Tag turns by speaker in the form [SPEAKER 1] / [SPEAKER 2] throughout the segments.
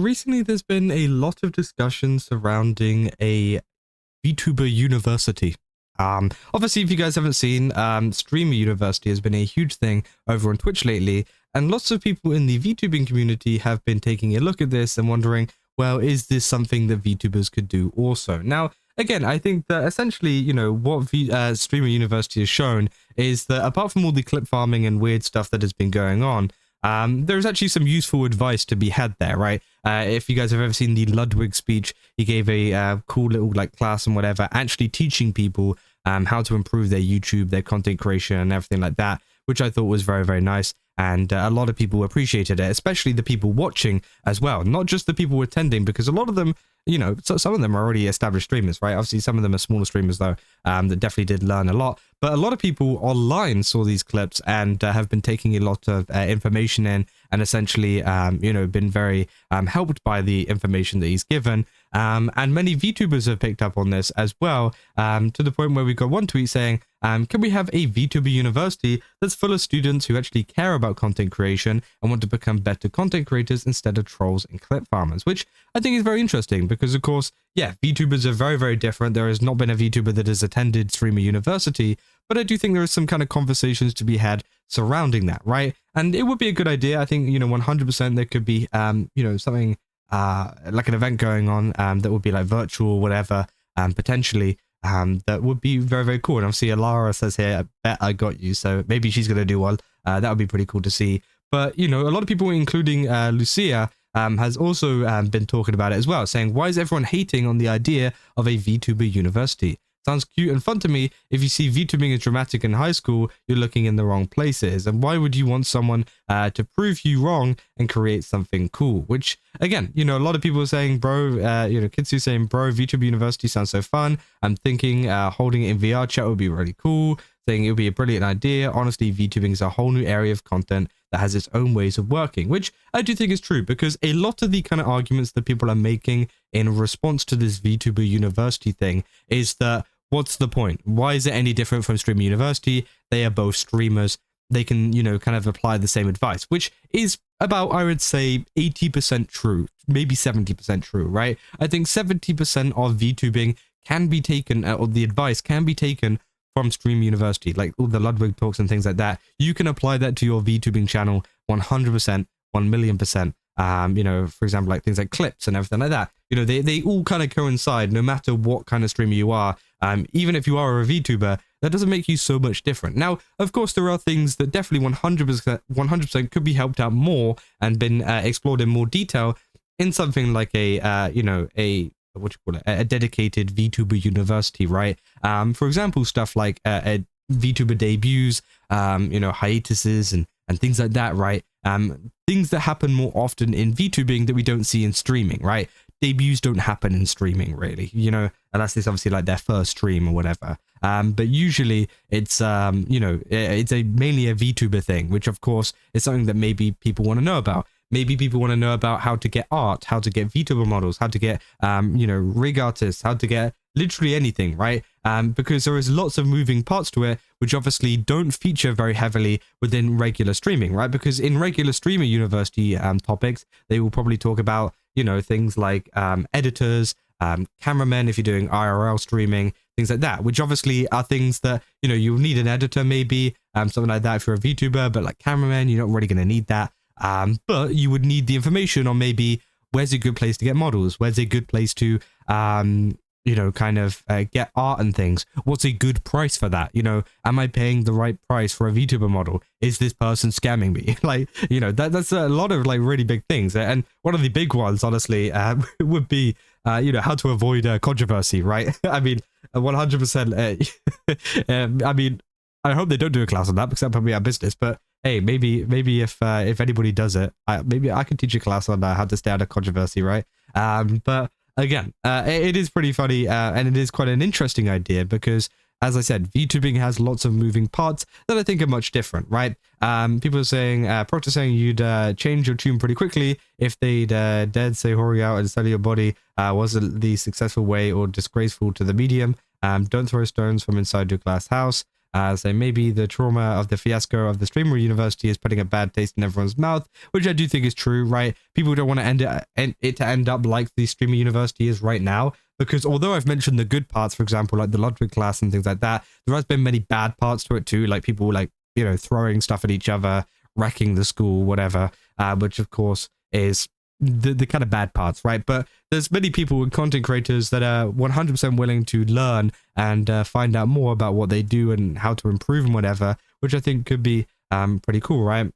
[SPEAKER 1] recently there's been a lot of discussion surrounding a VTuber University. Obviously, if you guys haven't seen, Streamer University has been a huge thing over on Twitch lately, and lots of people in the VTubing community have been taking a look at this and wondering, well, is this something that VTubers could do also? Now, again, I think that essentially, what Streamer University has shown is that apart from all the clip farming and weird stuff that has been going on, there's actually some useful advice to be had there, right? If you guys have ever seen the Ludwig speech, he gave a cool little class and whatever, actually teaching people how to improve their YouTube, their content creation and everything like that, which I thought was very, very nice. And a lot of people appreciated it, especially the people watching as well, not just the people attending, because a lot of them, some of them are already established streamers, right? Obviously, some of them are smaller streamers, though, that definitely did learn a lot. But a lot of people online saw these clips and have been taking a lot of information in and essentially, been very helped by the information that he's given. And many VTubers have picked up on this as well, to the point where we got one tweet saying, can we have a VTuber University that's full of students who actually care about content creation and want to become better content creators instead of trolls and clip farmers, which I think is very interesting because, of course, yeah, VTubers are very, very different. There has not been a VTuber that has attended Streamer University, but I do think there is some kind of conversations to be had surrounding that, right? And it would be a good idea. I think, 100% there could be, something like an event going on that would be like virtual or whatever, potentially. That would be very, very cool. And obviously Alara says here, I bet I got you. So maybe she's going to do one. That would be pretty cool to see. But, a lot of people, including Lucia, has also been talking about it as well, saying, why is everyone hating on the idea of a VTuber University? Sounds cute and fun to me. If you see VTubing as dramatic in high school, you're looking in the wrong places. And why would you want someone to prove you wrong and create something cool? Which, again, a lot of people are saying, bro, kids who are saying, bro, VTuber University sounds so fun. I'm thinking holding it in VR chat would be really cool. Saying it would be a brilliant idea. Honestly, VTubing is a whole new area of content that has its own ways of working, which I do think is true, because a lot of the kind of arguments that people are making in response to this VTuber University thing is that, what's the point? Why is it any different from Streamer University? They are both streamers. They can, kind of apply the same advice, which is about, I would say, 80% true, maybe 70% true, right? I think 70% of VTubing can be taken, or the advice can be taken from Stream University, like all the Ludwig talks and things like that. You can apply that to your VTubing channel 100%, 1,000,000%. For example, like things like clips and everything like that. They all kind of coincide no matter what kind of streamer you are. Even if you are a VTuber, that doesn't make you so much different. Now, of course, there are things that definitely 100% could be helped out more and been explored in more detail in something like a dedicated VTuber University, right? For example, stuff like VTuber debuts, hiatuses and things like that, right? Things that happen more often in VTubing that we don't see in streaming, right? Debuts don't happen in streaming, really, unless it's obviously like their first stream or whatever. But usually it's, it's mainly a VTuber thing, which of course is something that maybe people want to know about. Maybe people want to know about how to get art, how to get VTuber models, how to get, rig artists, how to get literally anything, right? Because there is lots of moving parts to it, which obviously don't feature very heavily within regular streaming, right? Because in regular Streamer University topics, they will probably talk about, things like editors, cameramen if you're doing IRL streaming, things like that, which obviously are things that, you'll need an editor maybe, something like that if you're a VTuber, but like cameramen, you're not really going to need that. But you would need the information on maybe where's a good place to get models, where's a good place to, get art and things. What's a good price for that? Am I paying the right price for a VTuber model? Is this person scamming me? That's a lot of really big things. And one of the big ones, honestly, would be, how to avoid controversy, right? I mean, 100%. I hope they don't do a class on that because that probably our business, but hey, maybe if anybody does it, maybe I could teach a class on how to stay out of controversy, right? But again, it is pretty funny, and it is quite an interesting idea because, as I said, VTubing has lots of moving parts that I think are much different, right? People are saying, Proctor saying you'd change your tune pretty quickly if they'd dared say hurry out and sell your body wasn't the successful way or disgraceful to the medium. Don't throw stones from inside your glass house. So maybe the trauma of the fiasco of the Streamer University is putting a bad taste in everyone's mouth, which I do think is true, right? People don't want to end up like the Streamer University is right now, because although I've mentioned the good parts, for example, like the Ludwig class and things like that, there has been many bad parts to it too, like people like, you know, throwing stuff at each other, wrecking the school, whatever, which of course is the kind of bad parts, right? But there's many people and content creators that are 100% willing to learn and find out more about what they do and how to improve and whatever, which I think could be pretty cool, right?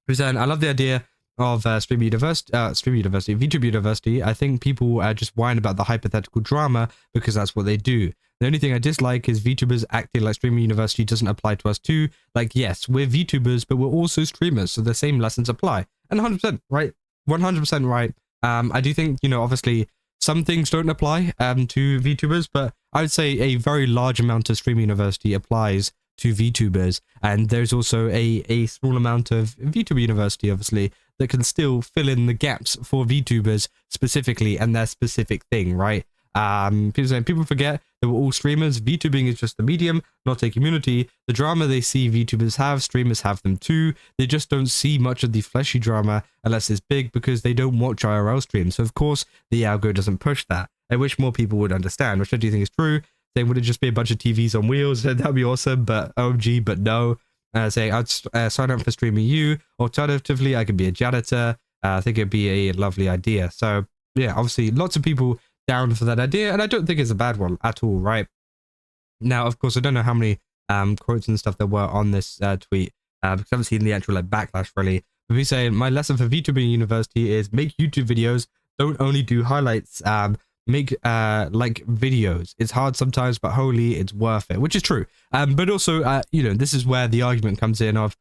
[SPEAKER 1] And I love the idea of VTuber University. I think people just whine about the hypothetical drama because that's what they do. The only thing I dislike is VTubers acting like Streamer University doesn't apply to us too. Like, yes, we're VTubers, but we're also streamers, so the same lessons apply. And 100%, right? 100% right. I do think, you know, obviously some things don't apply to VTubers, but I would say a very large amount of Streamer University applies to VTubers, and there's also a small amount of VTuber University, obviously, that can still fill in the gaps for VTubers specifically and their specific thing, right? People forget that we're all streamers. VTubing is just the medium, not a community. The drama they see VTubers have, streamers have them too. They just don't see much of the fleshy drama unless it's big because they don't watch IRL streams. So of course the algo doesn't push that. I wish more people would understand, which I do think is true. Saying would it just be a bunch of TVs on wheels? That'd be awesome, but OMG, but no. Saying I'd sign up for Streamer U. Alternatively, I could be a janitor. I think it'd be a lovely idea. So yeah, obviously lots of people down for that idea, and I don't think it's a bad one at all, right? Now, of course, I don't know how many quotes and stuff there were on this tweet, because I haven't seen the actual like backlash really. But he's saying, my lesson for VTuber University is make YouTube videos, don't only do highlights, make like videos. It's hard sometimes, but holy, it's worth it, which is true. But also, you know, this is where the argument comes in of,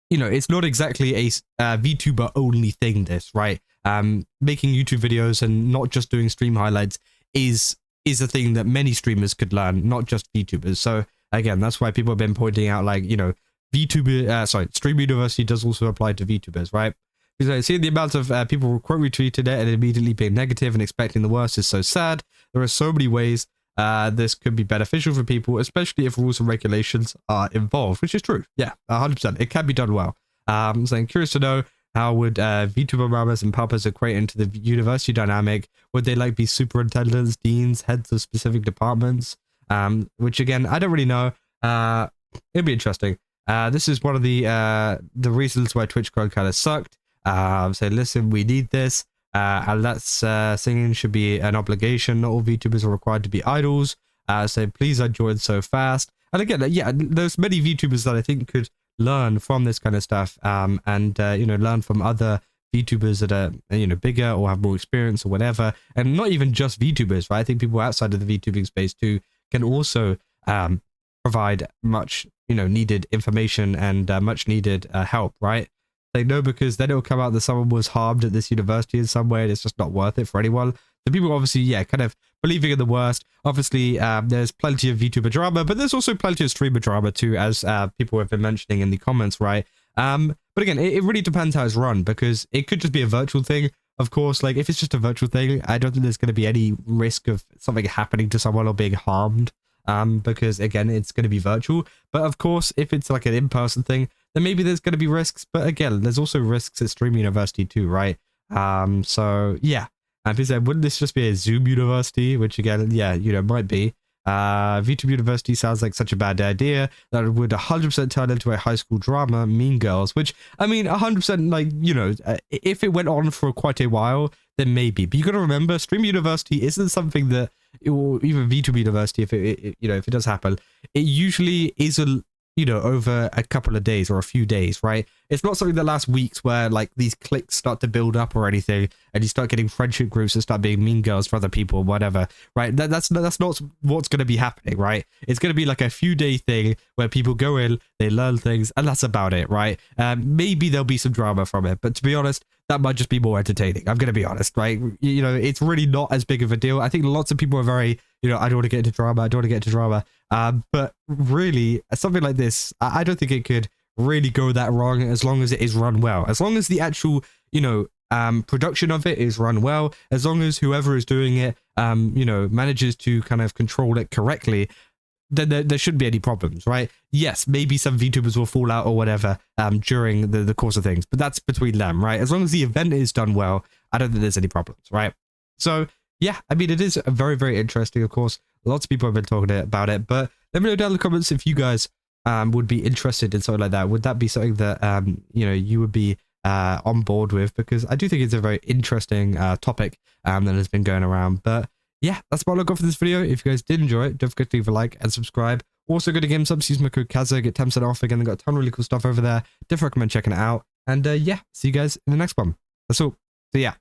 [SPEAKER 1] you know, it's not exactly a VTuber only thing, this, right? Making YouTube videos and not just doing stream highlights is a thing that many streamers could learn, not just VTubers. So again, that's why people have been pointing out, like, you know, Streamer University does also apply to VTubers, right? Because I see the amount of people quote retweeted it and immediately being negative and expecting the worst is so sad. There are so many ways this could be beneficial for people, especially if rules and regulations are involved, which is true. Yeah, 100%. It can be done well. So I'm curious to know, how would VTuber mamas and papas equate into the university dynamic? Would they like be superintendents, deans, heads of specific departments? Which again, I don't really know. It'd be interesting. This is one of the reasons why TwitchCon kind of sucked. So listen, we need this. And that's singing should be an obligation. Not all VTubers are required to be idols. So please, I joined so fast. And again, yeah, there's many VTubers that I think could learn from this kind of stuff, and you know, learn from other VTubers that are, you know, bigger or have more experience or whatever. And not even just VTubers, right? I think people outside of the VTubing space too can also provide much, you know, needed information and much needed help, right? They know, because then it'll come out that someone was harmed at this university in some way and it's just not worth it for anyone. So people obviously, yeah, kind of believing in the worst. Obviously, there's plenty of VTuber drama, but there's also plenty of streamer drama too, as people have been mentioning in the comments, right? But again, it really depends how it's run, because it could just be a virtual thing. Of course, like if it's just a virtual thing, I don't think there's going to be any risk of something happening to someone or being harmed, because again, it's going to be virtual. But of course, if it's like an in-person thing, then maybe there's going to be risks. But again, there's also risks at Stream University too, right? So yeah. And people said, wouldn't this just be a Zoom university? Which again, yeah, you know, might be. VTuber University sounds like such a bad idea that it would 100% turn into a high school drama, Mean Girls, which, I mean, 100%, like, you know, if it went on for quite a while, then maybe. But you got to remember, Stream University isn't something that, or even VTuber University, if it, you know, if it does happen, it usually is you know, over a couple of days or a few days, right? It's not something that lasts weeks where like these cliques start to build up or anything, and you start getting friendship groups and start being mean girls for other people or whatever, right? That's not what's going to be happening, right? It's going to be like a few day thing where people go in, they learn things, and that's about it, right? Maybe there'll be some drama from it, but to be honest, that might just be more entertaining. I'm going to be honest, right? You know, it's really not as big of a deal. I think lots of people are very, you know, I don't want to get into drama. I don't want to get into drama. But really, something like this, I don't think it could really go that wrong as long as it is run well. As long as the actual, you know, production of it is run well, as long as whoever is doing it, you know, manages to kind of control it correctly, then there shouldn't be any problems, right? Yes, maybe some VTubers will fall out or whatever during the course of things, but that's between them, right? As long as the event is done well, I don't think there's any problems, right? So yeah, I mean, it is very, very interesting, of course. Lots of people have been talking about it, but let me know down in the comments if you guys would be interested in something like that. Would that be something that, you know, you would be on board with? Because I do think it's a very interesting topic that has been going around. But yeah, that's what I got for this video. If you guys did enjoy it, don't forget to leave a like and subscribe. Also, go to GameSubs, use my code Kazza, get 10% off. Again, they've got a ton of really cool stuff over there. Definitely recommend checking it out. And yeah, see you guys in the next one. That's all. So yeah.